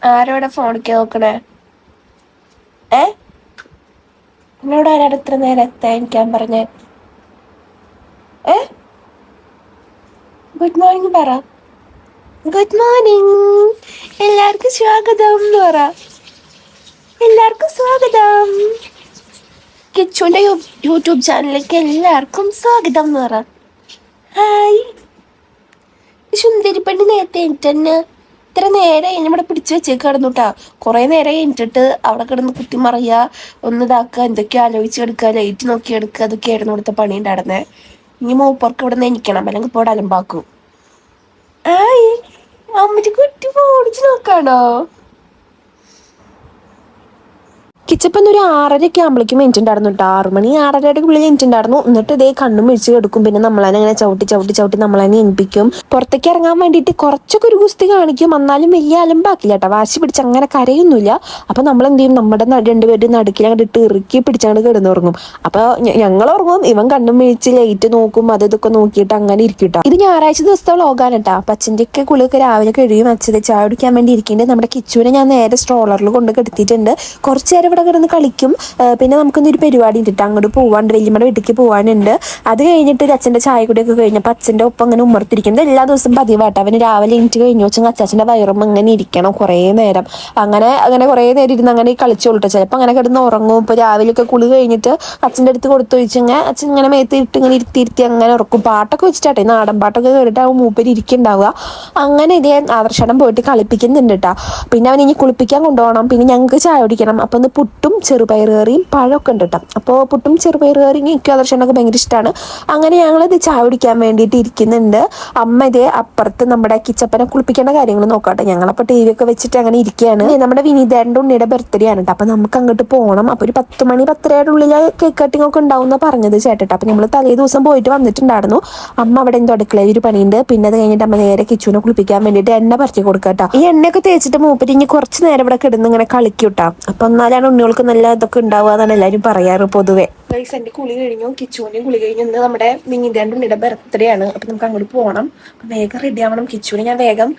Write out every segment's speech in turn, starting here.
ആരോടെ ഫോണിക്ക് നോക്കണേ? ഏ എന്നോട് ആരാട് ഇത്ര നേരം എത്താൻ പറഞ്ഞേ? ഏ ഗുഡ് മോർണിംഗ് പറ. ഗുഡ് മോർണിംഗ്, എല്ലാവർക്കും സ്വാഗതം എന്ന് പറ. എല്ലാവർക്കും സ്വാഗതം, കിച്ചുവിന്റെ യൂട്യൂബ് ചാനലിലേക്ക് എല്ലാവർക്കും സ്വാഗതം എന്ന് പറ. ഹായ് സുന്ദരി പെണ്ണ്, നേരത്തെ എണീറ്റന്നെ. ഇത്ര നേരം നമ്മുടെ പിടിച്ചു വെച്ചേക്ക് കിടന്നുട്ടാ. കുറേ നേരം എണീറ്റിട്ട് അവിടെ കിടന്ന് കുത്തിമറിയുക, ഒന്ന് ഇതാക്കുക, എന്തൊക്കെയോ ആലോചിച്ചെടുക്കുക, ലൈറ്റ് നോക്കി എടുക്കുക, അതൊക്കെയായിരുന്നു ഇവിടുത്തെ പണി ഉണ്ടായിരുന്നേ. ഇനി മൂപ്പർക്ക് ഇവിടെ നിന്ന് എണീക്കണം, അല്ലെങ്കിൽ ഇപ്പോൾ ഇവിടെ അലമ്പാക്കും. ആയി അമ്മച്ചി കുട്ടി ഓടിച്ചു നോക്കാണോ? കിച്ചപ്പം ഒരു 6:30 ആകുമ്പോഴേക്കും എണീറ്റുണ്ടായിരുന്നു കേട്ടോ. 6 മണി 6:30 ഉള്ളിൽ എണീറ്റുണ്ടായിരുന്നു. എന്നിട്ട് ഇതേ കണ്ണും മിഴിച്ച് എടുക്കും. പിന്നെ നമ്മളതിനെ അങ്ങനെ ചവിട്ടി നമ്മളതിനെ എണിപ്പിക്കും. പുറത്തേക്ക് ഇറങ്ങാൻ വേണ്ടിയിട്ട് കുറച്ചൊക്കെ ഒരു ഗുസ്തി കാണിക്കും, എന്നാലും വലിയ അലമ്പാക്കില്ല കേട്ടോ. വാശി പിടിച്ച് അങ്ങനെ കരയൊന്നുമില്ല. അപ്പം നമ്മൾ എന്ത് ചെയ്യും, നമ്മുടെ രണ്ടുപേരുടെ നടുക്കിൽ അങ്ങോട്ട് ഇട്ട് ഇറുക്കി പിടിച്ചങ്ങോട്ട് കിടന്നുറങ്ങും. അപ്പോൾ ഞങ്ങൾ ഉറങ്ങും, ഇവൻ കണ്ണും മിഴിച്ച് ലൈറ്റ് നോക്കും, അത് ഇതൊക്കെ നോക്കിയിട്ട് അങ്ങനെ ഇരിക്കും കേട്ടോ. ഇത് ഞായറാഴ്ച ദിവസത്തെ വ്ളോഗാണ് കേട്ടോ. അപ്പം അച്ഛൻ്റെ ഒക്കെ കുളിയൊക്കെ രാവിലെ കഴിയും. അച്ഛത് ചായ കുടിക്കാൻ വേണ്ടി ഇരിക്കുന്നുണ്ട്. നമ്മുടെ കിച്ചുവിനെ ഞാൻ നേരെ സ്ട്രോളറിൽ കൊണ്ട് കെടുത്തിയിട്ടുണ്ട്. കുറച്ച് നേരം ഇവിടെ കിടന്ന് കളിക്കും. പിന്നെ നമുക്കൊന്നൊരു പരിപാടി ഉണ്ട്, അങ്ങോട്ട് പോവാണ്ട്, വലിയമ്മയുടെ വീട്ടിലേക്ക് പോകാനുണ്ട്. അത് കഴിഞ്ഞിട്ട് അച്ഛൻ്റെ ചായ കുടിയൊക്കെ കഴിഞ്ഞപ്പോൾ അച്ഛൻ്റെ ഒപ്പം അങ്ങനെ ഉമ്മർത്തിരിക്കുന്നത് എല്ലാ ദിവസവും പതിവാട്ടോ. അവന് രാവിലെ എണീറ്റ് കഴിഞ്ഞു വെച്ചാൽ അച്ഛൻ്റെ വയറും അങ്ങനെ ഇരിക്കണം കുറേ നേരം. അങ്ങനെ കുറേ നേരം ഇരുന്ന് അങ്ങനെ കളിച്ചോളൂ. ചിലപ്പോൾ അങ്ങനെ കിടന്ന് ഉറങ്ങും. ഇപ്പോൾ രാവിലെയൊക്കെ കുളി കഴിഞ്ഞിട്ട് അച്ഛൻ്റെ അടുത്ത് കൊടുത്തു വെച്ചെങ്കിൽ അച്ഛൻ ഇങ്ങനെ മേത്തിട്ട് ഇങ്ങനെ ഇരുത്തി അങ്ങനെ ഉറക്കും. പാട്ടൊക്കെ വെച്ചിട്ടാട്ടെ, നാടൻ പാട്ടൊക്കെ കേട്ടിട്ടാവും മൂപ്പര് ഇരിക്കുന്നുണ്ടാവുക. അങ്ങനെ ഇതേ ആദർശനം പോയിട്ട് കളിപ്പിക്കുന്നുണ്ട് കേട്ടോ. പിന്നെ അവൻ ഇനി കുളിപ്പിക്കാൻ കൊണ്ടുപോകണം. പിന്നെ ഞങ്ങൾക്ക് ചായ കുടിക്കണം. അപ്പം ഒന്ന് പുട്ടും ചെറുപയർ കറിയും പഴമൊക്കെ ഉണ്ട് കേട്ടോ. അപ്പോൾ പുട്ടും ചെറുപയർ കറിയും എനിക്ക് ആദർശനൊക്കെ ഭയങ്കര ഇഷ്ടമാണ്. അങ്ങനെ ഞങ്ങളിത് ചായ കുടിക്കാൻ വേണ്ടിയിട്ട് ഇരിക്കുന്നുണ്ട്. അമ്മ ഇതേ അപ്പുറത്ത് നമ്മുടെ കിച്ചപ്പനെ കുളിപ്പിക്കേണ്ട കാര്യങ്ങൾ നോക്കാട്ടെ. ഞങ്ങളപ്പോൾ TV ഒക്കെ വെച്ചിട്ട് അങ്ങനെ ഇരിക്കുകയാണ്. നമ്മുടെ വിനീതേൻ്റെ ഉണ്ണിയുടെ ബർത്ത്ഡേ ആണ് കേട്ടോ. അപ്പോൾ നമുക്ക് അങ്ങോട്ട് പോകണം. അപ്പോൾ ഒരു 10 മണി 10:30 ഉള്ളിൽ കേക്ക് കട്ടിങ് ഒക്കെ ഉണ്ടാവും എന്നാണ് പറഞ്ഞത് ചേട്ടട്ടോ. അപ്പോൾ നമ്മൾ തലേ ദിവസം പോയിട്ട് വന്നിട്ടുണ്ടായിരുന്നു. അമ്മ അവിടെ എന്തോ അടുക്കളയിൽ ഒരു പണിയുണ്ട്. പിന്നെ അത് കഴിഞ്ഞിട്ട് അമ്മ നേരെ കിച്ചുവിനെ കുളിപ്പിക്കാൻ വേണ്ടിയിട്ട് എണ്ണ പറിച്ച് കൊടുക്കട്ടോ. ഈ എണ്ണയൊക്കെ തേച്ചിട്ട് മൂപ്പര് ഇനി കുറച്ച് നേരം ഇവിടെ കിടന്ന് ഇങ്ങനെ കളിക്കൂട്ടാ. അപ്പം എന്നാലാണ് ഉണ്ണികൾക്ക് നല്ല ഇതൊക്കെ ഉണ്ടാവുക എന്നാണ് എല്ലാവരും പറയാറ് പൊതുവെ. എൻ്റെ കുളി കഴിഞ്ഞു, കിച്ചുവിൻ്റെയും കുളി കഴിഞ്ഞു. ഇന്ന് നമ്മുടെ വിനീതേൻ്റെ ഉണ്ണിയുടെ ബർത്ത്ഡേ ആണ്. അപ്പം നമുക്ക് അങ്ങോട്ട് പോകണം. അപ്പം വേഗം റെഡി ആവണം. കിച്ചുവിനെ ഞാൻ വേഗം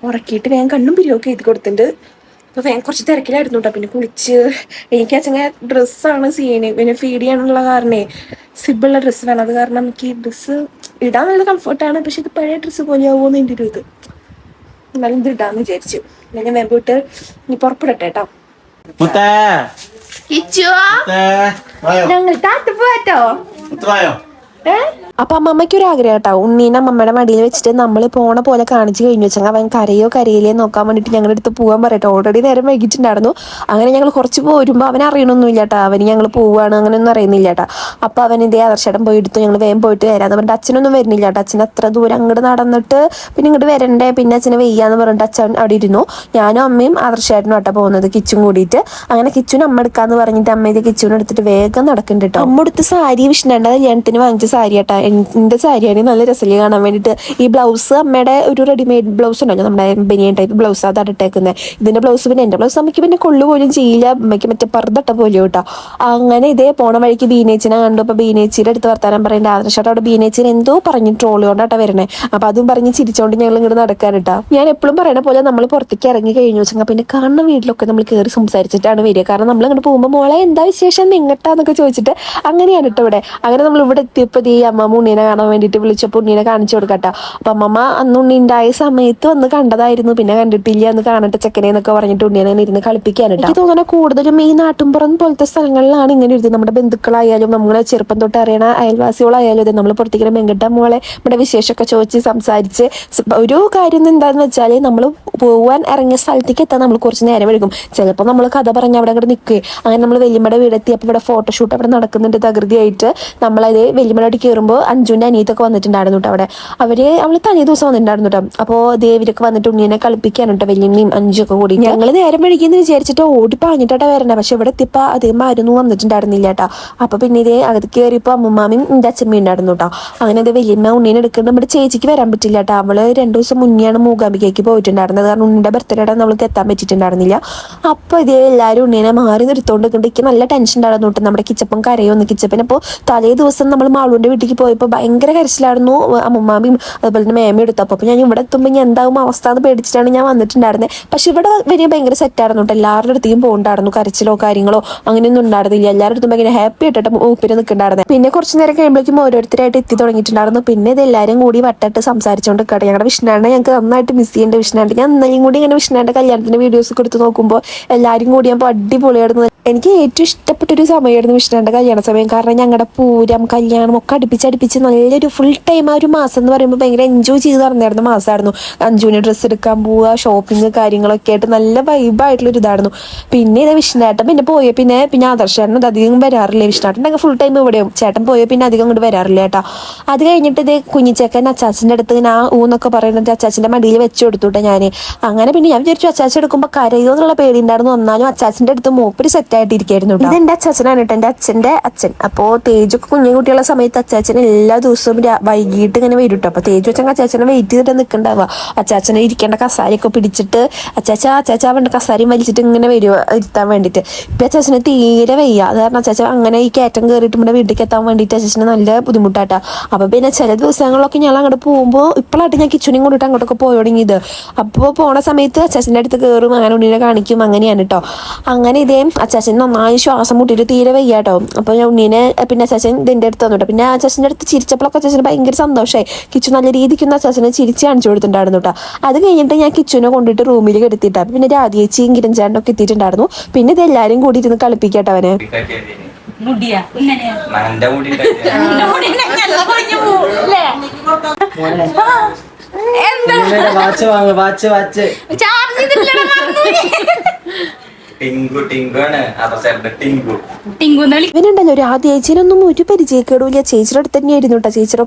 ഉറക്കിയിട്ട് വേഗം കണ്ണും പിരിവൊക്കെ എഴുതി കൊടുത്തിട്ടുണ്ട്. അപ്പോൾ വേഗം കുറച്ച് തിരക്കിലായിരുന്നു കേട്ടോ. പിന്നെ കുളിച്ച് എനിക്ക് അച്ഛനെ ഡ്രസ്സാണ് സീന്, പിന്നെ ഫീഡ് ചെയ്യാനുള്ള കാരണേ സിബുള്ള ഡ്രസ്സ് വേണം. അത് കാരണം എനിക്ക് ഈ ഡ്രസ്സ് ഇടാൻ നല്ല കംഫർട്ടാണ്. പക്ഷെ ഇത് പഴയ ഡ്രസ്സ് പോലെയാവുമെന്ന് എൻ്റെ ഒരു ഇത്. എന്നാലും ഇത് ഇടാന്ന് വിചാരിച്ചു. ഞാൻ വേഗം പോയിട്ട് ഇനി പുറപ്പെടട്ടെ കേട്ടോ. ഞങ്ങൾ താത്ത പോവാട്ടോ. അപ്പൊ അമ്മമ്മയ്ക്ക് ഒരു ആഗ്രഹം കേട്ടോ, ഉണ്ണീനെ അമ്മമ്മയുടെ മടിയിൽ വെച്ചിട്ട് നമ്മൾ പോണ പോലെ കാണിച്ചു കഴിഞ്ഞു വെച്ചാൽ അവൻ കരയോ കരയിലേ നോക്കാൻ വേണ്ടിയിട്ട് ഞങ്ങളുടെ അടുത്ത് പോകാൻ പറയട്ടെ. ഓൾറെഡി നേരം വൈകിട്ടുണ്ടായിരുന്നു. അങ്ങനെ ഞങ്ങൾ കുറച്ച് പോരുമ്പോൾ അവൻ അറിയണമൊന്നുമില്ല കേട്ടോ. അവന് ഞങ്ങൾ പോവുകയാണ് അങ്ങനെയൊന്നും അറിയുന്നില്ല കേട്ടോ. അപ്പോൾ അവൻ ഇതേ ആദർശേട്ടൻ പോയി എടുത്തു. ഞങ്ങൾ വേഗം പോയിട്ട് വരാമെന്ന് പറഞ്ഞിട്ട് അച്ഛനൊന്നും വരുന്നില്ല കേട്ടോ. അച്ഛൻ അത്ര ദൂരം അങ്ങോട്ട് നടന്നിട്ട് പിന്നെ ഇങ്ങോട്ട് വരണ്ടേ, പിന്നെ അച്ഛനെ വെയ്യാന്ന് പറഞ്ഞിട്ട് അച്ഛൻ അവിടെ ഇരുന്നു. ഞാനും അമ്മയും ആദർശേട്ടനും ആട്ടോ പോകുന്നത്, കിച്ചും കൂടിയിട്ട്. അങ്ങനെ കിച്ചുവിന് അമ്മ എടുക്കാന്ന് പറഞ്ഞിട്ട് അമ്മ ഇത് കിച്ചുവിനെ എടുത്തിട്ട് വേഗം നടക്കുന്നുണ്ട് കേട്ടോ. അമ്മ എടുത്ത് സാരി വിഷ്ണുണ്ട് കല്യാണത്തിന് വാങ്ങിച്ച സാരി കേട്ടോ. എൻ്റെ സാരിയാണ് നല്ല രസത്തിൽ കാണാൻ വേണ്ടിയിട്ട്. ഈ ബ്ലൗസ് അമ്മയുടെ ഒരു റെഡിമെയ്ഡ് ബ്ലൗസ് ഉണ്ടല്ലോ, നമ്മുടെ ബനിയൻ ടൈപ്പ് ബ്ലൗസ്, അതാണ് ഇട്ടേക്കുന്നത്. ഇതിൻ്റെ ബ്ലൗസ് പിന്നെ എൻ്റെ ബ്ലൗസ് അമ്മയ്ക്ക് പിന്നെ കൊള്ളു പോലും ചെയ്യില്ല. അമ്മയ്ക്ക് മറ്റേ പർദ്ദട്ട പോലും കേട്ടോ. അങ്ങനെ ഇതേ പോണ വഴിക്ക് ബീനേച്ചിനെ കണ്ടു. അപ്പോൾ ബീനേച്ചിയുടെ അടുത്ത് വർത്താനം പറയേണ്ട ആദർശമായിട്ട് അവിടെ ബീനേച്ചിനെ എന്തോ പറഞ്ഞു ട്രോളി കൊണ്ടാട്ടോ വരണേ. അപ്പോൾ അതും പറഞ്ഞ് ചിരിച്ചോണ്ട് ഞങ്ങൾ ഇങ്ങോട്ട് നടക്കാൻ കേട്ടോ. ഞാൻ എപ്പോഴും പറയണ പോലെ നമ്മൾ പുറത്തേക്ക് ഇറങ്ങി കഴിഞ്ഞു വെച്ചാൽ പിന്നെ കാണുന്ന വീട്ടിലൊക്കെ നമ്മൾ കയറി സംസാരിച്ചിട്ടാണ് വരിക. കാരണം നമ്മൾ അങ്ങോട്ട് പോകുമ്പോൾ മോളെ എന്താ വിശേഷം നിങ്ങട്ടാന്നൊക്കെ ചോദിച്ചിട്ട് അങ്ങനെയാണ് കേട്ടോ ഇവിടെ. അങ്ങനെ നമ്മൾ ഇവിടെ എത്തിയപ്പോൾ ഈ അമ്മ ഉണ്ണീനെ കാണാൻ വേണ്ടിയിട്ട് വിളിച്ചപ്പോൾ ഉണ്ണീനെ കാണിച്ചു കൊടുക്കട്ടോ. അപ്പം അമ്മമ്മ അന്ന് ഉണ്ണി ഉണ്ടായ സമയത്ത് വന്ന് കണ്ടതായിരുന്നു, പിന്നെ കണ്ടിട്ടില്ല, അന്ന് കാണട്ടെ ചെക്കനെ എന്നൊക്കെ പറഞ്ഞിട്ട് ഉണ്ണീനെ ഇരുന്ന് കളിപ്പിക്കാനിട്ട്. എനിക്ക് തോന്നുന്നു കൂടുതലും ഈ നാട്ടുംപുറം പോലത്തെ സ്ഥലങ്ങളിലാണ് ഇങ്ങനെ ഇരുന്നത്. നമ്മുടെ ബന്ധുക്കളായാലും നമ്മളെ ചെറുപ്പം തൊട്ട് അറിയണ അയൽവാസികളായാലും അതെ, നമ്മൾ പുറത്തേക്ക് മെങ്കിട്ട മോളെ നമ്മുടെ വിശേഷമൊക്കെ ചോദിച്ച് സംസാരിച്ച്. ഒരു കാര്യം എന്താണെന്ന് വെച്ചാൽ നമ്മൾ പോകാൻ ഇറങ്ങിയ സ്ഥലത്തേക്ക് എത്താൻ നമ്മൾ കുറച്ച് നേരം എടുക്കും. ചിലപ്പോൾ നമ്മൾ കഥ പറഞ്ഞ് അവിടെ അങ്ങോട്ട് നിൽക്കുകയും അങ്ങനെ നമ്മൾ വലിയമ്മയുടെ വീടെത്തി. അപ്പോൾ ഇവിടെ ഫോട്ടോഷൂട്ട് അവിടെ നടക്കുന്നുണ്ട് തകൃതിയായിട്ട്. നമ്മളത് വലിയമ്മയുടെ കയറുമ്പോൾ അഞ്ജുവിൻ്റെ അനിയത്തൊക്കെ വന്നിട്ടുണ്ടായിരുന്നു കേട്ടോ. അവൾ തലേ ദിവസം വന്നിട്ടുണ്ടായിരുന്നു കേട്ടോ. അപ്പോൾ ദേവിരൊക്കെ വന്നിട്ട് ഉണ്ണിനെ കളിപ്പിക്കാനും കേട്ടോ, വലിയമ്മയും അഞ്ചൊക്കെ കൂടി. ഞങ്ങൾ നേരം വൈകിയെന്ന് വിചാരിച്ചിട്ട് ഓടിപ്പാഞ്ഞിട്ടാ വരണേ. പക്ഷെ ഇവിടെ എത്തിയപ്പോൾ അദ്ദേഹം ആരും വന്നിട്ടുണ്ടായിരുന്നില്ല കേട്ടോ. അപ്പോൾ പിന്നെ ഇതേ അകത്ത് കയറിയപ്പോൾ അമ്മൂമ്മയും എൻ്റെ അച്ഛമ്മയും ഉണ്ടായിരുന്നു കേട്ടോ. അങ്ങനെ ഇത് വലിയമ്മ ഉണ്ണീനെ എടുക്കുന്നത് നമ്മുടെ ചേച്ചിക്ക് വരാൻ പറ്റില്ല കേട്ടോ. അവള് 2 ദിവസം മുന്നെയാണ് മൂകാംബികയ്ക്ക് പോയിട്ടുണ്ടായിരുന്നത്. കാരണം ഉണ്ണിയുടെ ബർത്ത്ഡേയുടെ നമ്മൾക്ക് എത്താൻ പറ്റിയിട്ടുണ്ടായിരുന്നില്ല. അപ്പോൾ ഇതേ എല്ലാവരും ഉണ്ണീനെ മാറി നിർത്തോണ്ട് എനിക്ക് നല്ല ടെൻഷൻ ഉണ്ടായിരുന്നു കേട്ടോ. നമ്മുടെ കിച്ചപ്പൻ കരയൊന്ന്. കിച്ചപ്പൻ അപ്പോൾ തലേ ദിവസം നമ്മൾ മാളുവിൻ്റെ വീട്ടിലേക്ക് പോയപ്പോൾ എത്തിയപ്പോൾ ഭയങ്കര കരച്ചിലായിരുന്നു അമ്മമാമിയും അതുപോലെ തന്നെ മേമയും എടുത്തപ്പോൾ. അപ്പോൾ ഞാൻ ഇവിടെ എത്തുമ്പോൾ ഞാൻ എന്താകും അവസ്ഥ എന്ന് പേടിച്ചിട്ടാണ് ഞാൻ വന്നിട്ടുണ്ടായിരുന്നത്. പക്ഷെ ഇവിടെ വലിയ ഭയങ്കര സെറ്റായിരുന്നു കേട്ടോ. എല്ലാവരുടെ അടുത്തേക്കും പോകണ്ടായിരുന്നു, കരച്ചിലോ കാര്യങ്ങളോ അങ്ങനെയൊന്നും ഉണ്ടായിരുന്നില്ല. എല്ലാവരുടെ അടുത്തും ഭയങ്കര ഹാപ്പി ആയിട്ടാണ് മൂപ്പര് നിൽക്കുന്നുണ്ടായിരുന്നത്. പിന്നെ കുറച്ച് നേരം കഴിയുമ്പോഴേക്കും ഓരോരുത്തരായിട്ട് എത്തി തുടങ്ങിയിട്ടുണ്ടായിരുന്നു. പിന്നെ ഇത് എല്ലാവരും കൂടി വട്ടമായിട്ട് സംസാരിച്ചുകൊണ്ട് കേട്ടോ. ഞങ്ങളുടെ വിഷ്ണുവിനെ ഞങ്ങൾക്ക് നന്നായിട്ട് മിസ് ചെയ്യേണ്ട വിഷ്ണുണ്ട്. ഞാൻ ഇന്നലെയും കൂടി ഇങ്ങനെ വിഷ്ണുവിൻ്റെ കല്യാണത്തിൻ്റെ വീഡിയോസ് ഒക്കെ എടുത്ത് നോക്കുമ്പോൾ എല്ലാവരും കൂടി ഞാൻ അടിപൊളിയായിരുന്നു. എനിക്ക് ഏറ്റവും ഇഷ്ടപ്പെട്ടൊരു സമയമായിരുന്നു വിഷ്ണുവിൻ്റെ കല്യാണ സമയം. കാരണം ഞങ്ങളുടെ പൂരം കല്യാണം ഒക്കെ അടുപ്പിച്ച് നല്ലൊരു ഫുൾ ടൈം ആ ഒരു മാസം എന്ന് പറയുമ്പോൾ ഭയങ്കര എൻജോയ് ചെയ്ത് നടന്നിരുന്ന മാസമായിരുന്നു. അഞ്ജുവിന് ഡ്രസ്സ് എടുക്കാൻ പോവുക, ഷോപ്പിംഗ് കാര്യങ്ങളൊക്കെ ആയിട്ട് നല്ല വൈബായിട്ടുള്ളൊരു ഇതായിരുന്നു. പിന്നെ ഇത് വിഷ്ണുവേട്ടൻ പിന്നെ പോയ പിന്നെ ആദർശേട്ടൻ അധികം വരാറില്ല. വിഷ്ണുവേട്ടൻ ഫുൾ ടൈം ഇവിടെയും, ചേട്ടൻ പോയ പിന്നെ അധികം ഇങ്ങോട്ട് വരാറില്ല കേട്ടോ. അത് കഴിഞ്ഞിട്ട് ഇത് കുഞ്ഞിച്ചേക്കൻ അച്ചാച്ചൻ്റെ അടുത്ത് ഞാൻ ഊന്നൊക്കെ പറയുന്നത് അച്ചാച്ചൻ്റെ മടിയിൽ വെച്ച് കൊടുത്തുട്ടെ ഞാൻ. അങ്ങനെ പിന്നെ ഞാൻ വിചാരിച്ചു അച്ചാച്ചൻ എടുക്കുമ്പോൾ കരയോ എന്നുള്ള പേടി ഉണ്ടായിരുന്നു. എന്നാലും അച്ചാച്ചൻ്റെ അടുത്ത് മൂപ്പര് സെറ്റായിട്ടിരിക്കായിരുന്നു. ഇത് എൻ്റെ അച്ചാച്ചനാണ് കേട്ടോ, എൻ്റെ അച്ഛൻ്റെ അച്ഛൻ. അപ്പോൾ തേജൊക്കെ കുഞ്ഞു കുട്ടിയുള്ള സമയത്ത് അച്ചാച്ചൻ എല്ലാ ദിവസവും വൈകിട്ട് ഇങ്ങനെ വരും കേട്ടോ. അപ്പോൾ തേജു അച്ഛൻ അച്ചാച്ചനെ വെയിറ്റ് ചെയ്തിട്ട് നിൽക്കണ്ടാവുക. അച്ചാച്ചനെ ഇരിക്കേണ്ട കസാരയൊക്കെ പിടിച്ചിട്ട് അച്ചാച്ച വേണ്ട കസാരയും വലിച്ചിട്ട് ഇങ്ങനെ വരുക ഇരുത്താൻ വേണ്ടിയിട്ട്. ഇപ്പം അച്ചാച്ചന് തീരെ വയ്യ. അത് കാരണം അച്ചാച്ച അങ്ങനെ ഈ കയറ്റം കയറിയിട്ട് ഇവിടെ വീട്ടിലേക്ക് എത്താൻ വേണ്ടിയിട്ട് അച്ചാച്ചന് നല്ല ബുദ്ധിമുട്ടാട്ടോ. അപ്പോൾ പിന്നെ ചില ദിവസങ്ങളിലൊക്കെ ഞാൻ അങ്ങോട്ട് പോകുമ്പോൾ ഇപ്പോഴായിട്ട് ഞാൻ കിച്ചണിയും കൊണ്ടിട്ട് അങ്ങോട്ടൊക്കെ പോയി തുടങ്ങിയത്. അപ്പോൾ പോണ സമയത്ത് അച്ചാച്ചൻ്റെ അടുത്ത് കയറും, അങ്ങനെ ഉണ്ണിനെ കാണിക്കും, അങ്ങനെയാണ് കേട്ടോ. അങ്ങനെ ഇതേ അച്ചാച്ചൻ നന്നായി ശ്വാസം മുട്ടിയിട്ട് തീരെ വയ്യ കേട്ടോ. അപ്പോൾ ഞാൻ ഉണ്ണീനെ പിന്നെ അച്ചാച്ചൻ ഇതിൻ്റെ അടുത്ത് തന്നു കേട്ടോ. പിന്നെ അച്ചാച്ചൻ്റെ അടുത്ത് ചിരിച്ചപ്പോഴൊക്കെ അച്ചാച്ചന് ഭയങ്കര സന്തോഷമായി. കിച്ചു നല്ല രീതിക്കൊന്ന് അച്ചാച്ചനെ ചിരിച്ച് കാണിച്ചു കൊടുത്തിട്ടുണ്ടായിരുന്നു കേട്ടോ. അത് കഴിഞ്ഞിട്ട് ഞാൻ കിച്ചുവിനെ കൊണ്ടിട്ട് റൂമിൽ കെടുത്തിട്ടാണ്. പിന്നെ രാധിയേച്ചിയും കിരൺചാണ്ടൊക്കെ എത്തിയിട്ടുണ്ടായിരുന്നു. പിന്നെ ഇത് എല്ലാവരും കൂടി ഇരുന്ന് കളിപ്പിക്കട്ടെ അവനെ. ഇവനുണ്ടല്ലോ രാധ ചേച്ചിനൊന്നും ഒരു പരിചയക്കേടില്ല. ചേച്ചിയുടെ അടുത്ത് തന്നെയായിരുന്നു കേട്ടോ. ചേച്ചിയുടെ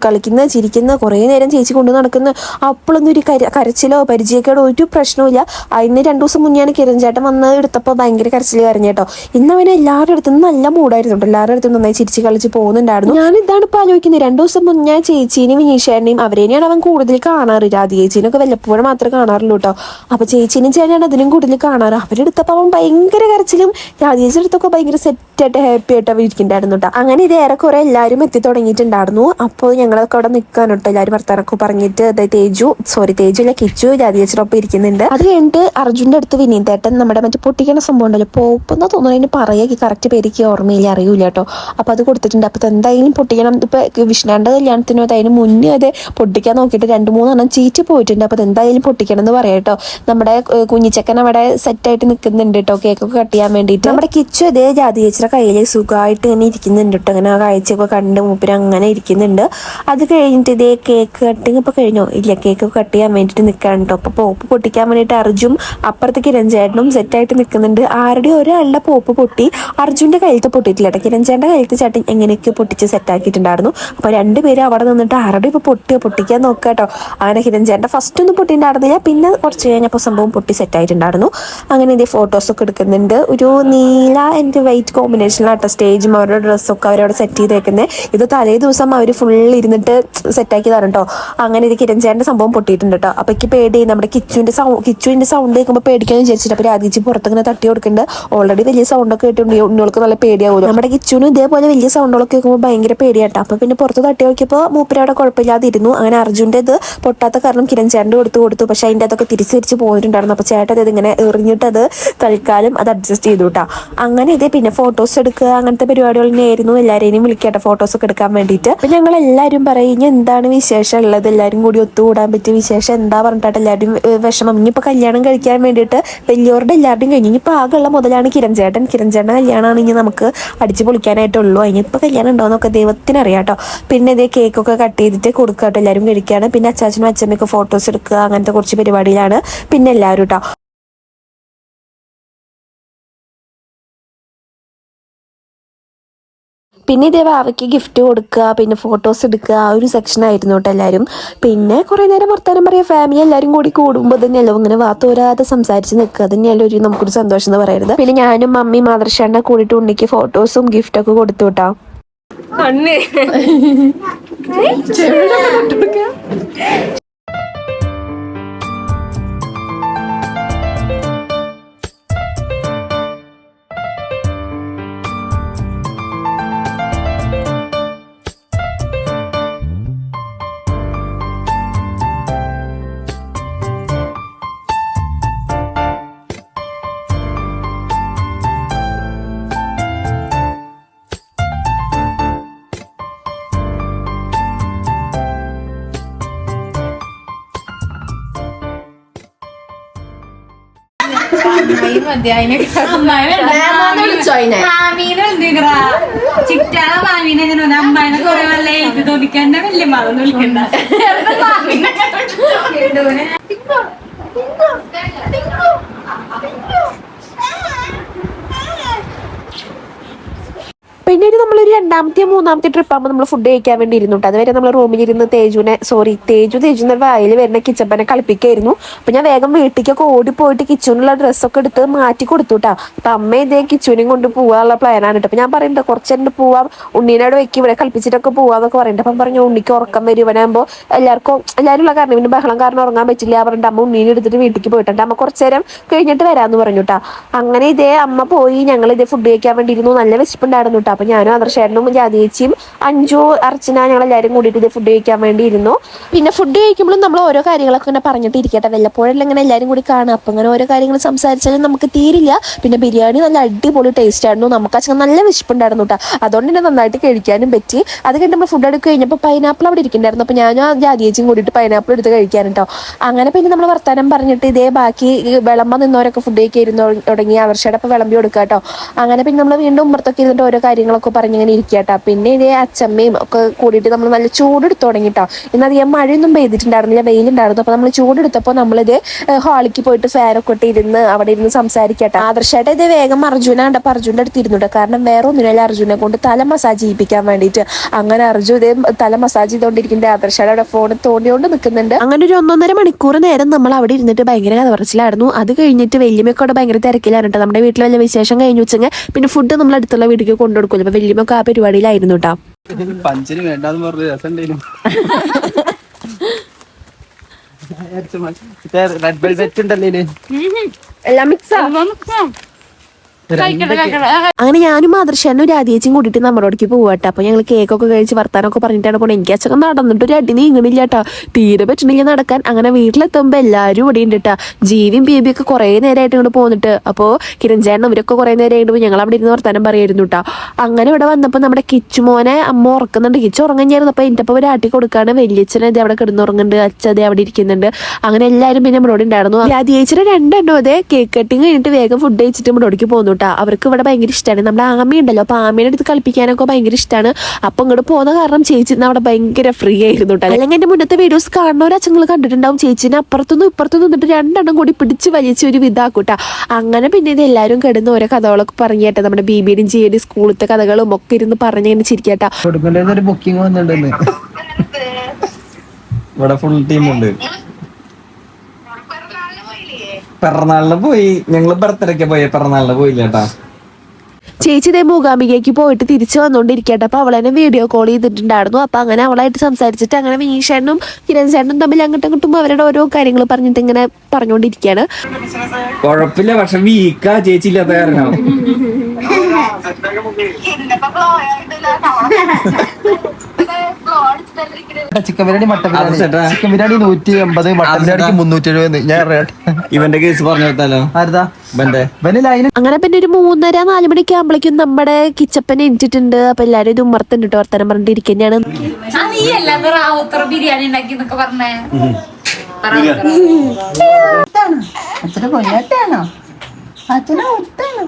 കളിക്കുന്ന ചിരിക്കുന്ന കുറേ നേരം ചേച്ചി കൊണ്ട് നടക്കുന്ന. അപ്പോഴൊന്നും ഒരു കരച്ചിലോ പരിചയക്കേടോ ഒരു പ്രശ്നമില്ല. അതിന് 2 ദിവസം മുന്നെയാണ് കിരൺ ചേട്ടൻ വന്ന് എടുത്തപ്പോൾ ഭയങ്കര കരച്ചിൽ കരഞ്ഞു കേട്ടോ. ഇന്ന് അവന് എല്ലാവരുടെ അടുത്തും നല്ല മൂടായിരുന്നു കേട്ടോ. എല്ലാവരുടെ അടുത്തും നന്നായി ചിരിച്ച് കളിച്ച് പോകുന്നുണ്ടായിരുന്നു. ഞാൻ ഇതാണ് ഇപ്പോൾ ആലോചിക്കുന്നത്. 2 ദിവസം മുന്നേ ചേച്ചീനെയും വിനീഷേനെയും അവരേനെയാണ് അവൻ കൂടുതൽ കാണാറ്. രാധ ചേച്ചീനൊക്കെ വല്ലപ്പോഴും മാത്രമേ കാണാറുള്ളൂ കേട്ടോ. അപ്പോൾ ചേച്ചീനും ചേട്ടനാണ് അതിനും കൂടുതൽ കാണാറ്. അവരെടുത്തപ്പോൾ അവൻ ഭയങ്കര കരച്ചിലും രാധേച്ചിയുടെ അടുത്തൊക്കെ ഭയങ്കര സെറ്റായിട്ട് ഹാപ്പി ആയിട്ട് അവർ ഇരിക്കുന്നുണ്ടായിരുന്നു കേട്ടോ. അങ്ങനെ ഇത് ഏറെക്കുറെ എല്ലാവരും എത്തി തുടങ്ങിയിട്ടുണ്ടായിരുന്നു. അപ്പോൾ ഞങ്ങളൊക്കെ അവിടെ നിൽക്കാൻ കേട്ടോ. എല്ലാവരും വർത്താനൊക്കെ പറഞ്ഞിട്ട് തേജു അല്ല കിച്ചു രാധേച്ചിടൊപ്പം ഇരിക്കുന്നുണ്ട്. അത് കഴിഞ്ഞിട്ട് അർജുൻ്റെ അടുത്ത് വിനീതേട്ടൻ നമ്മുടെ മറ്റേ പൊട്ടിക്കണ സംഭവം ഉണ്ടല്ലോ, പോപ്പെന്നാ തോന്നുന്നു അതിന് പറയുക, കറക്റ്റ് പേരിക്ക് ഓർമ്മയില്ല, അറിയൂല കേട്ടോ. അപ്പോൾ അത് കൊടുത്തിട്ടുണ്ട്. അപ്പോൾ എന്തായാലും പൊട്ടിക്കണം. ഇപ്പോൾ വിഷ്ണുവിൻ്റെ കല്യാണത്തിനോ അതിന് മുന്നേ അത് പൊട്ടിക്കാൻ നോക്കിയിട്ട് 2-3 എണ്ണം ചീറ്റി പോയിട്ടുണ്ട്. അപ്പോൾ അതെന്തായാലും പൊട്ടിക്കണം എന്ന് പറയാം കേട്ടോ. നമ്മുടെ കുഞ്ഞിച്ചക്കൻ അവിടെ സെറ്റായിട്ട് നിൽക്കുന്നുണ്ട് കേട്ടോ, കേക്കൊക്കെ കട്ട് ചെയ്യാൻ വേണ്ടിയിട്ട്. നമ്മുടെ കിച്ചു അതേ ജാതി ചേച്ചിയുടെ കയ്യിൽ സുഖമായിട്ട് ഇങ്ങനെ ഇരിക്കുന്നുണ്ട് കേട്ടോ. അങ്ങനെ ആ കാഴ്ചയൊക്കെ കണ്ട് മൂപ്പര് അങ്ങനെ ഇരിക്കുന്നുണ്ട്. അത് കഴിഞ്ഞിട്ട് ഇതേ കേക്ക് കട്ടിങ് ഇപ്പോൾ കഴിഞ്ഞോ ഇല്ല, കേക്ക് കട്ട് ചെയ്യാൻ വേണ്ടിയിട്ട് നിൽക്കുകയാണ് കേട്ടോ. അപ്പോൾ പോപ്പ് പൊട്ടിക്കാൻ വേണ്ടിയിട്ട് അർജുൻ അപ്പുറത്ത് കിരൺചേട്ടനും സെറ്റായിട്ട് നിൽക്കുന്നുണ്ട്. ആരുടെ ഒരാളുടെ പോപ്പ് പൊട്ടി, അർജുൻ്റെ കയ്യിലത്തെ പൊട്ടിയിട്ടില്ല കേട്ടോ. കിരൺചേട്ടൻ്റെ കയ്യിലത്തെ ചേട്ടൻ എങ്ങനെയൊക്കെ പൊട്ടിച്ച് സെറ്റാക്കിയിട്ടുണ്ടായിരുന്നു. അപ്പോൾ 2 പേര് അവിടെ നിന്നിട്ട് ആരുടെ ഇപ്പോൾ പൊട്ടിക്കാൻ നോക്കുക കേട്ടോ. അങ്ങനെ കിരൺചേട്ടൻ്റെ ഫസ്റ്റ് ഒന്നും പൊട്ടിയിട്ടുണ്ടായിരുന്നില്ല. പിന്നെ കുറച്ച് കഴിഞ്ഞപ്പോൾ സംഭവം പൊട്ടി സെറ്റായിട്ടുണ്ടായിരുന്നു. അങ്ങനെ ഇതേ ഫോട്ടോസൊക്കെ എടുക്കുന്നുണ്ട്. ഒരു നീല ആൻഡ് വൈറ്റ് കോമ്പിനേഷനിലാട്ടോ സ്റ്റേജും അവരുടെ ഡ്രസ്സൊക്കെ അവരവിടെ സെറ്റ് ചെയ്തേക്കുന്നത്. ഇത് തലേ ദിവസം അവർ ഫുൾ ഇരുന്നിട്ട് സെറ്റാക്കി തരും കേട്ടോ. അങ്ങനെ ഇത് കിരൺചേട്ടൻ്റെ സംഭവം പൊട്ടിയിട്ടുണ്ട് കേട്ടോ. അപ്പോൾ എനിക്ക് പേടി, നമ്മുടെ കിച്ചുവിൻ്റെ സൗണ്ട് കേൾക്കുമ്പോൾ പേടിക്കാന്ന് വിചാരിച്ചിട്ട് അപ്പോൾ രാധിച്ച് പുറത്തിങ്ങനെ തട്ടി കൊടുക്കുന്നുണ്ട്. ഓൾറെഡി വലിയ സൗണ്ടൊക്കെ കേട്ടിട്ടുണ്ട്, ഉണ്ണികൾക്ക് നല്ല പേടിയാവുമല്ലോ. നമ്മുടെ കിച്ചുവിനും ഇതേപോലെ വലിയ സൗണ്ടുകളൊക്കെ കേൾക്കുമ്പോൾ ഭയങ്കര പേടിയാട്ടോ. അപ്പോൾ പിന്നെ പുറത്ത് തട്ടി നോക്കിയപ്പോൾ മൂപ്പരവിടെ കുഴപ്പമില്ലാതിരുന്നു. അങ്ങനെ അർജുൻ്റെ ഇത് പൊട്ടാത്ത കാരണം കിരൺചേട്ടൻ്റെ കൊടുത്തു. പക്ഷേ അതിൻ്റെ അതൊക്കെ തിരിച്ച് പോയിട്ടുണ്ടായിരുന്നു. അപ്പോൾ ചേട്ടൻ ഇത് ഇങ്ങനെ എറിഞ്ഞിട്ട് അത് തൽക്കാലം അത് അഡ്ജസ്റ്റ് ചെയ്തു കേട്ടോ. അങ്ങനെ ഇതേ പിന്നെ ഫോട്ടോസ് എടുക്കുക അങ്ങനത്തെ പരിപാടികൾ തന്നെയായിരുന്നു. എല്ലാവരെയും വിളിക്കട്ടെ ഫോട്ടോസൊക്കെ എടുക്കാൻ വേണ്ടിയിട്ട്. അപ്പം ഞങ്ങൾ എല്ലാവരും പറയും ഇനി എന്താണ് വിശേഷം ഉള്ളത്, എല്ലാവരും കൂടി ഒത്തുകൂടാൻ പറ്റിയ വിശേഷം എന്താ പറഞ്ഞിട്ട് എല്ലാവരും വിഷമം. ഇനിയിപ്പോൾ കല്യാണം കഴിക്കാൻ വേണ്ടിയിട്ട് വലിയവരുടെ എല്ലാവരുടെയും കഴിഞ്ഞു. ഇനിയിപ്പോൾ ആകെയുള്ള മുതലാണ് കിരൺചേട്ടൻ്റെ കല്യാണമാണ് ഇനി നമുക്ക് അടിച്ച് പൊളിക്കാനായിട്ടുള്ളൂ. അതിനിപ്പോൾ കല്യാണം ഉണ്ടാവുന്നൊക്കെ ദൈവത്തിനറിയാം കേട്ടോ. പിന്നെ ഇതേ കേക്കൊക്കെ കട്ട് ചെയ്തിട്ട് കൊടുക്കുക കേട്ടോ, എല്ലാവരും കഴിക്കുകയാണ്. പിന്നെ അച്ചാച്ചനും അച്ഛമ്മയൊക്കെ ഫോട്ടോസ് എടുക്കുക അങ്ങനത്തെ കുറച്ച് പരിപാടിയിലാണ് പിന്നെ എല്ലാവരും കേട്ടോ. പിന്നെ ഇതേ വാവയ്ക്ക് ഗിഫ്റ്റ് കൊടുക്കുക, പിന്നെ ഫോട്ടോസ് എടുക്കുക, ആ ഒരു സെക്ഷനായിരുന്നു കേട്ടോ എല്ലാവരും. പിന്നെ കുറേ നേരം വർത്താനം പറയുക, ഫാമിലി എല്ലാവരും കൂടി കൂടുമ്പോൾ തന്നെയല്ലോ ഇങ്ങനെ വാത്തോരാതെ സംസാരിച്ച് നിൽക്കുക, തന്നെയല്ലോ ഒരു നമുക്കൊരു സന്തോഷം എന്ന് പറയുന്നത്. പിന്നെ ഞാനും മമ്മിയും മാതൃശാണ്ണ കൂടിയിട്ട് ഉണ്ണിക്ക് ഫോട്ടോസും ഗിഫ്റ്റൊക്കെ കൊടുത്തു കേട്ടോ. ചിറ്റാള മാമീനെ അമ്മായിനെ കൊറേ വല്ല എഴുതി തോന്നിക്കണ്ട വലിയ മതം വിളിക്കണ്ട പിന്നീട് നമ്മളൊരു രണ്ടാമത്തെ മൂന്നാമത്തെ ട്രിപ്പ് ആകുമ്പോൾ നമ്മൾ ഫുഡ് കഴിക്കാൻ വേണ്ടി ഇരുന്നുണ്ട്. അതുവരെ നമ്മൾ റൂമിലിരുന്ന് തേജുന്ന വായിൽ വരുന്ന കിച്ചപ്പനെ കളിപ്പിക്കായിരുന്നു. അപ്പൊ ഞാൻ വേഗം വീട്ടിലേക്കൊക്കെ ഓടിപ്പോയിട്ട് കിച്ചണിലുള്ള ഡ്രസ്സൊക്കെ എടുത്ത് മാറ്റി കൊടുത്തുട്ടാ. അപ്പൊ അമ്മ ഇതേ കിച്ചണിയും കൊണ്ട് പോകാനുള്ള പ്ലാനാണ് കേട്ടോ. അപ്പൊ ഞാൻ പറയുന്നുണ്ട് കുറച്ചേരം പോവാം, ഉണ്ണീനോട് വെക്കി ഇവിടെ കളിപ്പിച്ചിട്ടൊക്കെ പോവാന്നൊക്കെ പറയുന്നുണ്ട്. അപ്പം പറഞ്ഞു ഉണ്ണിക്ക് ഉറക്കം വരും, ഇവനാകുമ്പോൾ എല്ലാവരും ഉള്ള കാരണം ഇവന് ബഹളം കാരണം ഉറങ്ങാൻ പറ്റില്ല പറഞ്ഞിട്ട് അമ്മ ഉണ്ണീനെ എടുത്തിട്ട് വീട്ടിലേക്ക് പോയിട്ടുണ്ട്. അമ്മ കുറച്ചേരം കഴിഞ്ഞിട്ട് വരാമെന്ന് പറഞ്ഞുട്ടാ. അങ്ങനെ ഇതേ അമ്മ പോയി, ഞങ്ങൾ ഇതേ ഫുഡ് കഴിക്കാൻ വേണ്ടിയിരുന്നു. നല്ല വിശപ്പുണ്ടായിരുന്നു കേട്ടോ. അപ്പൊ ഞാനും ആദർശേട്ടനും ജാതിയേച്ചിയും അഞ്ചു അർച്ചന ഞങ്ങൾ എല്ലാവരും കൂടിയിട്ട് ഇത് ഫുഡ് കഴിക്കാൻ വേണ്ടി ഇരുന്നു. പിന്നെ ഫുഡ് കഴിക്കുമ്പോഴും നമ്മൾ ഓരോ കാര്യങ്ങളൊക്കെ ഇങ്ങനെ പറഞ്ഞിട്ട് ഇരിക്കട്ടെ, വല്ലപ്പോഴെല്ലാം ഇങ്ങനെ എല്ലാവരും കൂടി കാണാം. അപ്പം അങ്ങനെ ഓരോ കാര്യങ്ങൾ സംസാരിച്ചാലും നമുക്ക് തീരില്ല. പിന്നെ ബിരിയാണി നല്ല അടിപൊളി ടേസ്റ്റ് ആയിരുന്നു. നമുക്ക് അച്ഛൻ നല്ല വിശപ്പുണ്ടായിരുന്നു കേട്ടോ. അതുകൊണ്ട് തന്നെ നന്നായിട്ട് കഴിക്കാനും പറ്റി. അത് കഴിഞ്ഞ് നമ്മൾ ഫുഡ് എടുത്ത് കഴിഞ്ഞപ്പോൾ പൈനാപ്പിൾ അവിടെ ഇരിക്കുന്നുണ്ടായിരുന്നു. അപ്പോൾ ഞാനും ജാതിയേച്ചിയും കൂടിയിട്ട് പൈനാപ്പിൾ എടുത്ത് കഴിക്കാൻ കേട്ടോ. അങ്ങനെ പിന്നെ നമ്മൾ വർത്താനം പറഞ്ഞിട്ട് ഇതേ ബാക്കി വിളമ്പ നിന്നവരൊക്കെ ഫുഡ് കഴിക്കാൻ ഇരുന്ന് തുടങ്ങി. ആദർശയുടെ അപ്പോൾ വിളമ്പി കൊടുക്കുക കേട്ടോ. അങ്ങനെ പിന്നെ നമ്മൾ വീണ്ടും ഉമ്മർത്തൊക്കെ ഇരുന്നിട്ട് ഓരോ കാര്യങ്ങളൊക്കെ പറഞ്ഞിങ്ങനെ ഇരിക്കട്ടോ. പിന്നെ ഇതേ അച്ചമ്മയും ഒക്കെ കൂടിയിട്ട് നമ്മൾ നല്ല ചൂടെടുത്ത് തുടങ്ങിട്ടോ. ഇന്ന് അധികം മഴയൊന്നും പെയ്തിട്ടുണ്ടായിരുന്നില്ല, വെയിലുണ്ടായിരുന്നു. അപ്പോൾ നമ്മൾ ചൂടെടുത്തപ്പോൾ നമ്മളിത് ഹാളിലേക്ക് പോയിട്ട് ഫാനൊക്കെ ഇട്ട് ഇരുന്ന് അവിടെ ഇരുന്ന് സംസാരിക്കട്ടെ. ആദർശമായിട്ട് ഇത് വേഗം അർജുന കണ്ടപ്പോൾ അർജുൻ്റെ അടുത്ത് ഇരുന്നുണ്ട്. കാരണം വേറെ ഒന്നിനല്ല അർജുനെ കൊണ്ട് തല മസാജ് ചെയ്യിപ്പിക്കാൻ വേണ്ടിയിട്ട്. അങ്ങനെ അർജുൻ ഇതേ തല മസാജ് ചെയ്തുകൊണ്ടിരിക്കുന്നുണ്ട്. ആദർശയുടെ അവിടെ ഫോൺ തോണ്ടിയോണ്ട് നിൽക്കുന്നുണ്ട്. അങ്ങനെ ഒരു 1.5 മണിക്കൂർ നേരം നമ്മൾ അവിടെ ഇരുന്നിട്ട് ഭയങ്കര കഥ പറച്ചിലായിരുന്നു. അത് കഴിഞ്ഞിട്ട് വലിയമ്മയൊക്കെ ഭയങ്കര തിരക്കിലാണ് കേട്ടോ. നമ്മുടെ വീട്ടിൽ വലിയ വിശേഷം കഴിഞ്ഞു വെച്ചെങ്കിൽ പിന്നെ ഫുഡ് നമ്മൾ അടുത്തുള്ള വീട്ടിലേക്ക് കൊണ്ടുകൊടുക്കില്ല. അപ്പൊ വലിയമ്മയൊക്കെ ആ പരിപാടിയിലായിരുന്നു കേട്ടോ. പഞ്ചിന് വേണ്ടാന്ന് പറഞ്ഞ രസം റെഡ് വെൽവെറ്റ് ഉണ്ടല്ലേ എല്ലാം മിക്സാ. അങ്ങനെ ഞാനും ആദർശനും രാധേച്ചിയും കൂട്ടിയിട്ട് നമ്മളോടേക്ക് പോവാട്ടെ. അപ്പൊ ഞങ്ങൾ കേക്കൊക്കെ കഴിച്ച് വർത്താനൊക്കെ പറഞ്ഞിട്ടാണ് പോണത്. എനിക്ക് അച്ഛൻ നടന്നിട്ട് ഒരു അടി നീങ്ങണില്ല കേട്ടോ, തീരെ പറ്റണില്ല നടക്കാൻ. അങ്ങനെ വീട്ടിലെത്തുമ്പോൾ എല്ലാവരും ഇവിടെ ഉണ്ട് കേട്ടോ. ജീവിയും ബേബിയൊക്കെ കുറേ നേരമായിട്ട് ഇങ്ങോട്ട് പോന്നിട്ട്. അപ്പോൾ കിരൺചേട്ടനും ഇവരൊക്കെ കുറേ നേരമായിട്ട് ഞങ്ങൾ അവിടെ ഇരുന്ന് വർത്താനം പറയായിരുന്നു കേട്ടോ. അങ്ങനെ ഇവിടെ വന്നപ്പോൾ നമ്മുടെ കിച്ചുമോനെ അമ്മ ഉറക്കുന്നുണ്ട്. കിച്ചു ഉറങ്ങായിരുന്നു. അപ്പോൾ എൻ്റെ അപ്പോൾ ഒരു ആട്ടി കൊടുക്കാണ്. വലിയച്ഛനെ ഇത് അവിടെ കിടന്നുറങ്ങുന്നുണ്ട്, അച്ഛൻ അവിടെ ഇരിക്കുന്നുണ്ട്. അങ്ങനെ എല്ലാവരും പിന്നെ നമ്മളോട് ഉണ്ടായിരുന്നു. രാധേച്ചിയുടെ 2 എണ്ണം അതെ കേക്ക് കട്ടിങ് കഴിഞ്ഞിട്ട് വേഗം ഫുഡ് കഴിച്ചിട്ട് നമ്മളോടേക്ക് പോകുന്നു. അവർക്ക് ഇവിടെ ഭയങ്കര ഇഷ്ടമാണ്. നമ്മുടെ ആമി ഉണ്ടല്ലോ, അപ്പൊ ആമയുടെ അടുത്ത് കളിപ്പിക്കാനൊക്കെ ഭയങ്കര ഇഷ്ടമാണ്. അപ്പൊ ഇങ്ങോട്ട് പോകുന്ന കാരണം ചേച്ചി അവിടെ ഭയങ്കര ഫ്രീ ആയിരുന്നു കേട്ടോ. അല്ലെങ്കിൽ എന്റെ മുന്നത്തെ വീഡിയോസ് കാണുന്നവർ അച്ഛങ്ങൾ കണ്ടിട്ടുണ്ടാവും. ചേച്ചിനെ അപ്പുറത്തുനിന്നും ഇപ്പുറത്തുനിന്ന് നിന്നിട്ട് 2 എണ്ണം കൂടി പിടിച്ച് വലിച്ച് ഒരു വിധാക്കൂട്ടാ. അങ്ങനെ പിന്നെ ഇത് എല്ലാവരും കിടന്ന് ഓരോ കഥകളൊക്കെ പറഞ്ഞേട്ടെ. നമ്മുടെ ബിബിയുടെയും ജിയുടെയും സ്കൂളത്തെ കഥകളും ഒക്കെ ഇരുന്ന് പറഞ്ഞിങ്ങനെ ചിരിക്കട്ടാ. ബുക്കിംഗ് വന്നിട്ടുണ്ടെന്ന് ഇവിടെ ഫുൾ ടീമുണ്ട്. പിറന്നാളിന് പോയി, ഞങ്ങള് ബർത്ത്ഡേക്ക് പോയി, പിറന്നാളിന് പോയില്ല കേട്ടാ. ചേച്ചി ഇതേ മൂകാംബികയ്ക്ക് പോയിട്ട് തിരിച്ചു വന്നോണ്ടിരിക്കട്ടെ. അപ്പൊ അവളെന്നെ വീഡിയോ കോൾ ചെയ്തിട്ടുണ്ടായിരുന്നു. അപ്പൊ അങ്ങനെ അവളായിട്ട് സംസാരിച്ചിട്ട് അങ്ങനെ വിനീഷേട്ടനും കിരൺ ചേട്ടനും തമ്മിൽ അങ്ങോട്ടും ഇങ്ങോട്ടും അവരുടെ ഓരോ കാര്യങ്ങൾ പറഞ്ഞിട്ട് ഇങ്ങനെ പറഞ്ഞുകൊണ്ടിരിക്കുകയാണ്. കൊഴപ്പില്ല, പക്ഷെ വീക്കാ ചേച്ചി ഇല്ലാത്ത കാരണം. Chicken biryani mutton chicken biryani 180, mutton ബിരിയാണിക്ക് 370. ഞാൻ ഇവന്റെ കേസ് പറഞ്ഞു കൊടുത്താലോ. അങ്ങനെ പിന്നെ ഒരു 3:30-4 മണിക്ക് ആകുമ്പോഴേക്കും നമ്മുടെ കിച്ചപ്പൻ എണിച്ചിട്ടുണ്ട്. അപ്പൊ എല്ലാരും ഇത് ഉമ്മർത്തുണ്ട് കേട്ടോ, വർത്തനം പറഞ്ഞിട്ടിരിക്കുന്നതാണ്. ബിരിയാണി ഉണ്ടാക്കി എന്നൊക്കെ പറഞ്ഞേ അച്ഛനെ കൊല്ലാട്ടാണോ? അച്ഛനെ ഒത്താണോ?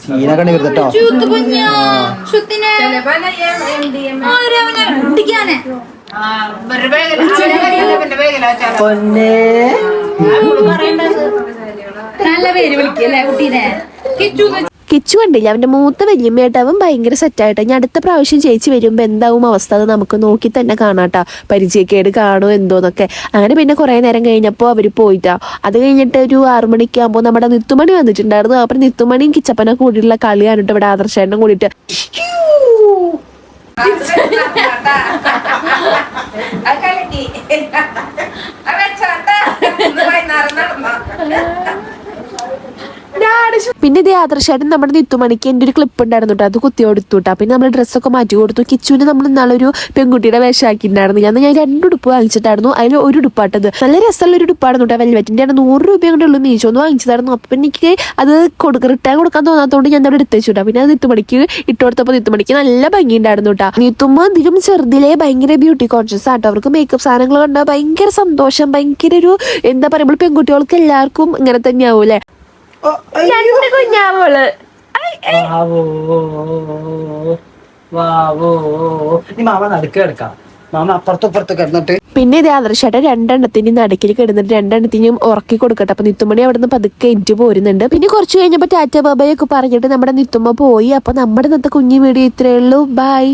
സീനക്കണി വരുത്തട്ടോ. നല്ല പേര് വിളിക്കല്ലേ കുട്ടീനെ. കിച്ചു കണ്ടില്ല, അവന്റെ മൂത്ത വല്യമ്മയായിട്ട് അവൻ ഭയങ്കര സെറ്റായിട്ട്. ഞാൻ അടുത്ത പ്രാവശ്യം ചേച്ചി വരുമ്പോ എന്താവും അവസ്ഥ അത് നമുക്ക് നോക്കി തന്നെ കാണാട്ടാ. പരിചയക്കേട് കാണോ എന്തോന്നൊക്കെ. അങ്ങനെ പിന്നെ കുറെ നേരം കഴിഞ്ഞപ്പോ അവര് പോയിട്ടാ. അത് കഴിഞ്ഞിട്ട് ഒരു 6 മണിക്കാകുമ്പോ നമ്മുടെ നിത്തുമണി വന്നിട്ടുണ്ടായിരുന്നു. അപ്പൊ നിത്തുമണിയും കിച്ചപ്പനെ കൂടിയിട്ടുള്ള കളിയാണ് കേട്ടോ. ഇവിടെ ആദർശേട്ടനും കൂടിയിട്ട് പിന്നെ ഇത് ആദർശമായിട്ട് നമ്മുടെ നിത്തുമണിക്ക് എൻ്റെ ഒരു ക്ലിപ്പ് ഉണ്ടായിരുന്നു കേട്ടോ, അത് കുത്തി കൊടുത്തുട്ടാ. പിന്നെ നമ്മൾ ഡ്രസ്സൊക്കെ മാറ്റി കൊടുത്തു. കിച്ചുവിന് നമ്മൾ ഇന്നാളൊരു പെൺകുട്ടിയുടെ വേഷമാക്കിയിട്ടുണ്ടായിരുന്നു. ഞാൻ 2 ഉടുപ്പ് വാങ്ങിച്ചിട്ടായിരുന്നു. അതിൽ ഒരു ഉടുപ്പാട്ടത് നല്ല രസമുള്ള ഒരു ഉടുപ്പായിരുന്നു കേട്ടോ. വെൽവെറ്റിൻ്റെ 100 രൂപ കൊണ്ട് ഉള്ളൂ. മീശോന്ന് വാങ്ങിച്ചതായിരുന്നു. അപ്പം എനിക്ക് അത് റിട്ടേൺ കൊടുക്കാൻ തോന്നാത്തതുകൊണ്ട് ഞാൻ അവിടെ എടുത്തു വെച്ചു. പിന്നെ അത് നിത്തുമണിക്ക് ഇട്ട് കൊടുത്തപ്പോൾ നിത്തുമണിക്ക് നല്ല ഭംഗിയുണ്ടായിരുന്നു കേട്ടോ. നിത്തുമ്മ അധികം ചെറുതിലെ ഭയങ്കര ബ്യൂട്ടി കോൺഷ്യസ് ആട്ടോ. അവർക്ക് മേക്കപ്പ് സാധനങ്ങൾ കണ്ടാൽ ഭയങ്കര സന്തോഷം, ഭയങ്കര ഒരു എന്താ പറയുക, പെൺകുട്ടികൾക്ക് എല്ലാവർക്കും ഇങ്ങനെ തന്നെയാവും അല്ലേ. കുഞ്ഞാവോള് മാമ നടുക്ക് കിടക്കാം, മാമ അപ്പുറത്തും കിടന്നിട്ട്. പിന്നെ ഇത് ആദർശമായിട്ട് 2 എണ്ണത്തിനും നടുക്കിൽ കിടന്നിട്ട് 2 എണ്ണത്തിനും ഉറക്കി കൊടുക്കട്ടെ. അപ്പൊ നിത്തുമണി അവിടെ നിന്ന് പതുക്കെ എനിക്ക് പോരുന്നുണ്ട്. പിന്നെ കുറച്ച് കഴിഞ്ഞപ്പോൾ ടാറ്റ ബാബയൊക്കെ പറഞ്ഞിട്ട് നമ്മുടെ നിത്തുമ്മ പോയി. അപ്പൊ നമ്മുടെ ഇന്നത്തെ കുഞ്ഞു വീഡിയോ ഇത്രയേ ഉള്ളൂ. ബൈ.